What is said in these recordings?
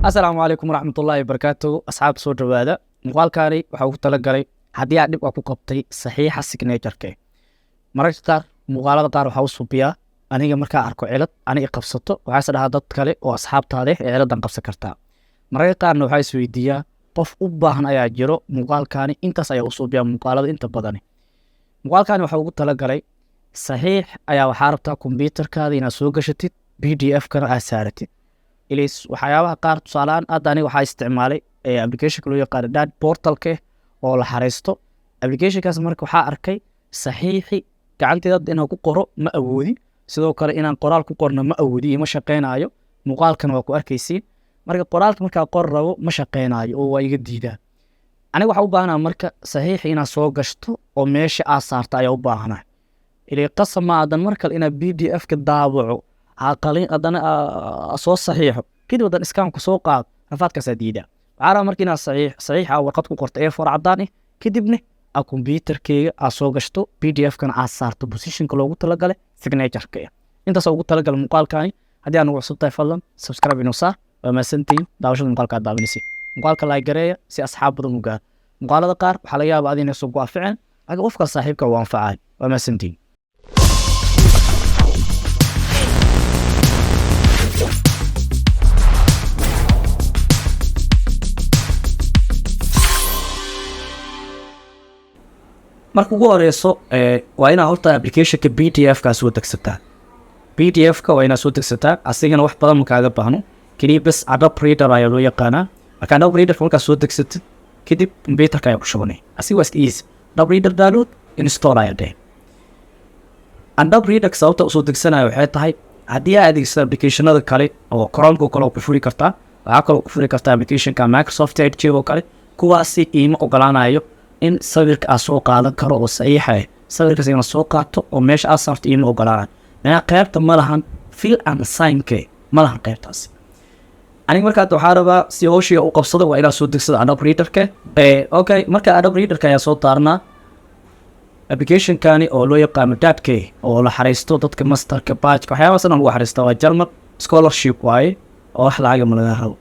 asalaamu calaykum waraxmatullaahi wabarakaatu asxaabta soo dhawaada muuqaalkaani waxaa ugu talagalay haddii aad dhib ku qabtay saxiixa signatureke mararka qaar muuqaalada qaar waxaa u subiyaa aniga markaa arko cilad aniga qabsato waxaase dhahaa dad kale oo asxaabtaade ee ciladan qabsan kartaa mararka qaarna waxaa isweydiiyaa qof u baahan ayaa jiro muuqaalkaani intaas ayaa u subiyaa muuqaalada inta badani muuqaalkaani waxaa ugu talagalay saxiix ayaa waxaa rabtaa kombyuutarkaada inaad soo gashatid PDF kana aad saaratid ilis waxyaabaha qaar tusaaleaan hadda aniga waxaa isticmaalay applicationka loo yaqaano dad portalke oo la xareysto applicationkaas marka waxaa arkay saxiixi gacanteeda inaan ku qoro ma awoodi sidoo kale inaan qoraal ku qorno ma awoodi ima shaqeynayo muuqaalkan waa ku arkaysiin marka qoraalka markaa qor rabo ma shaqeynayo oo waa iga diidaa aniga waxaa u baahanaa marka saxiixi inaad soo gashto oo meesha aad saarta ayaa u baahanaa ilay qasab ma aadan mar kale inaad PDF-ka daabaco qalin haddana soo saxiixo kadib hadan iskaanku soo qaado rafaadkaasaa diidaa waxaa rabaa marka inaad saxiixa warqad ku qorto A4 cadaan ah kadibna aad kombyuutarkeyga aad soo gashto PDF-kana aad saarto positionka loogu talagalay signatureka intaas ugu talagalay muuqaalkaani haddii aad nagu cusub tahay fadlan subscribe inoo saar waa mahadsantihiin daawashada muuqaalka aad daawanaysid muuqaalka like gareeya si asxaab badan u gaaro muuqaalada qaar waxaa laga yaabaa adina soo go'aficeen laakiin qofka saaxiibka waa anfacay waa mahadsantihiin marka ugu horeyso waa inaad horta applicationka PDF-ka soo degsataa PDF-ka waa inaad soo degsataa asigana wax badan ma kaaga baahno keliya bas Adobe Reader ayaa loo yaqaanaa marka Adobe Reader markaa soo degsatid kadib computerka ayaa ku shubanay asiga waa iska easy Adobe Reader download install ayaa dheh Adobe Reader sababta usoo degsanayo waxay tahay haddii aad adeegsato applicationada kale oo Chrome-ka kale ku furi kartaa waxaa kaloo ku furi kartaa applicationka Microsoft Edge oo kale kuwaasi iima ogolaanayo in sawirka aad soo qaadan karo oo saxiixa sawirkaas inaad soo qaato oo meesha aad saarto iima ogolaanayo meena qaybta ma lahan fill and sign-ke ma lahan qaybtaas aniga markaa waxaa rabaa si howshiga u qabsado waa inaad soo degsado Adobe Reader-ka okay marka Adobe Reader-ka ayaa soo daarnaa applicationkani oo loo yaqaano dadke oo la xareysto dadka masterka badge waxyaabahaas lagu xareysto waa German scholarship waaye oo wax lacag ma laga rabo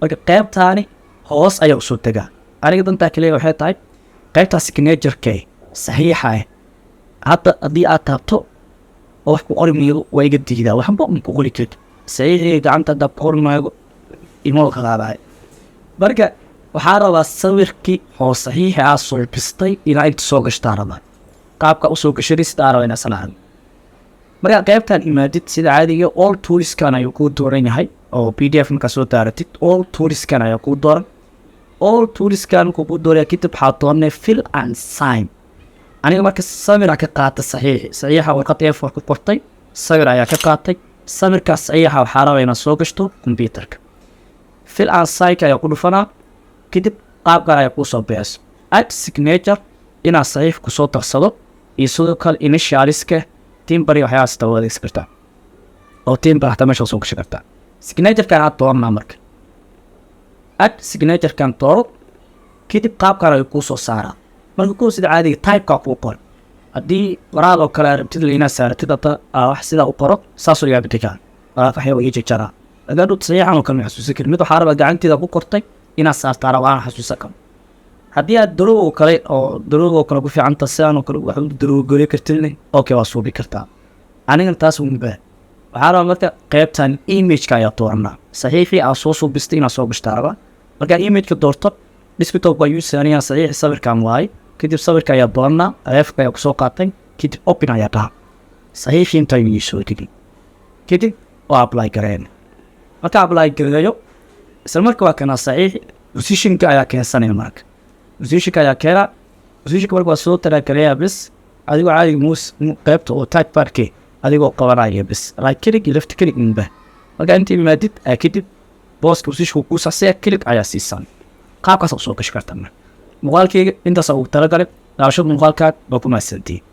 marka qaybtaani hoos ayaa u soo tagaa aniga dantaa kale waxay tahay qaybta signatureke saxiixa hadda haddii aad taabto oo wax ku qori maayo waa iga diidaa waxba ma ku qori karto saxiixii gacanta hadda ku qori maayo imoo kalaadahay marka waxaa rabaa sawirkii oo saxiixa aad soo bistay inaa inta soo gashtaa rabaa qaabka u soo gashanaysa rabaa inaa sanaan marka qaybtan imaadid sida caadiga all tools-kan ayuu kuu dooran yahay oo PDF markaa soo daaratid all tools-kan ayaa kuu dooran all tools-kan kugu dooraya kadib waxaa doonay fill and sign aniga marka sawir ka qaata saxiixa warqad A4 ku qortay sawir ayaa ka qaatay sawirkaas saxiixa waxaa rabaa inaad soo gashto computerka fill and sign ayaa ku dhufanaa kadib qaabkan ayaa kuu soo bixisa add signature inaad saxiix ku soo darsado iyo sidoo kale initialiska timbari waxyaabaas tawo adeegsan kartaa oo timbar hataa meesha soo gashi kartaa signature-kan aad doonaa marka add signature-kan dooro kadib qaabkan ayuu kuu soo saaraa marka kuwa sida caadiga type-ka kuu qor haddii waraaq oo kale rabtid inaad saaratid hadda wax sidaa u qoro saasoo igaa bitikaan waraaq waxyaa ii jejaraa lagaa dhut saxiixan oo kale ma xasuusan karin mid waxaa rabaa gacanteeda ku qortay inaad saartaa rabo aan xasuusan karo haddii aad daroogo kale ku fiicanta sidaan oo kale wax u daroogoli kartidna okay waa suubi kartaa anigana taas unbaa waxaa rabaa marka qaybtan image-ka ayaa dooranaa saxiixii aad soo suubistay inaad soo gashtaa rabaa markaa image-ka doorto desktop waa yuusaaniyaa saxiixi sawirkan waaye kadib sawirka ayaa dooranaa reefka ayaa kusoo qaatay kadib open ayaa dhaha saxiixii inta ayuu soo degi kadib waa apply gareen marka apply gareeyo isla marka waa kana saxiixi positionka ayaa keensanaya marka positionka ayaa keena positionka marka waa soo taragareeyaa bis adigoo caadiga qaybta oo type barke adigoo qabanaya bis right click iyo left click inba marka inta imaadid kadib booska positionka ku saxsay click ayaa siisan qaabkaas soo gashi kartaa muuqaalkayga intaas ugu talagalay daawashada muuqaalka waa ku mahadsantihiin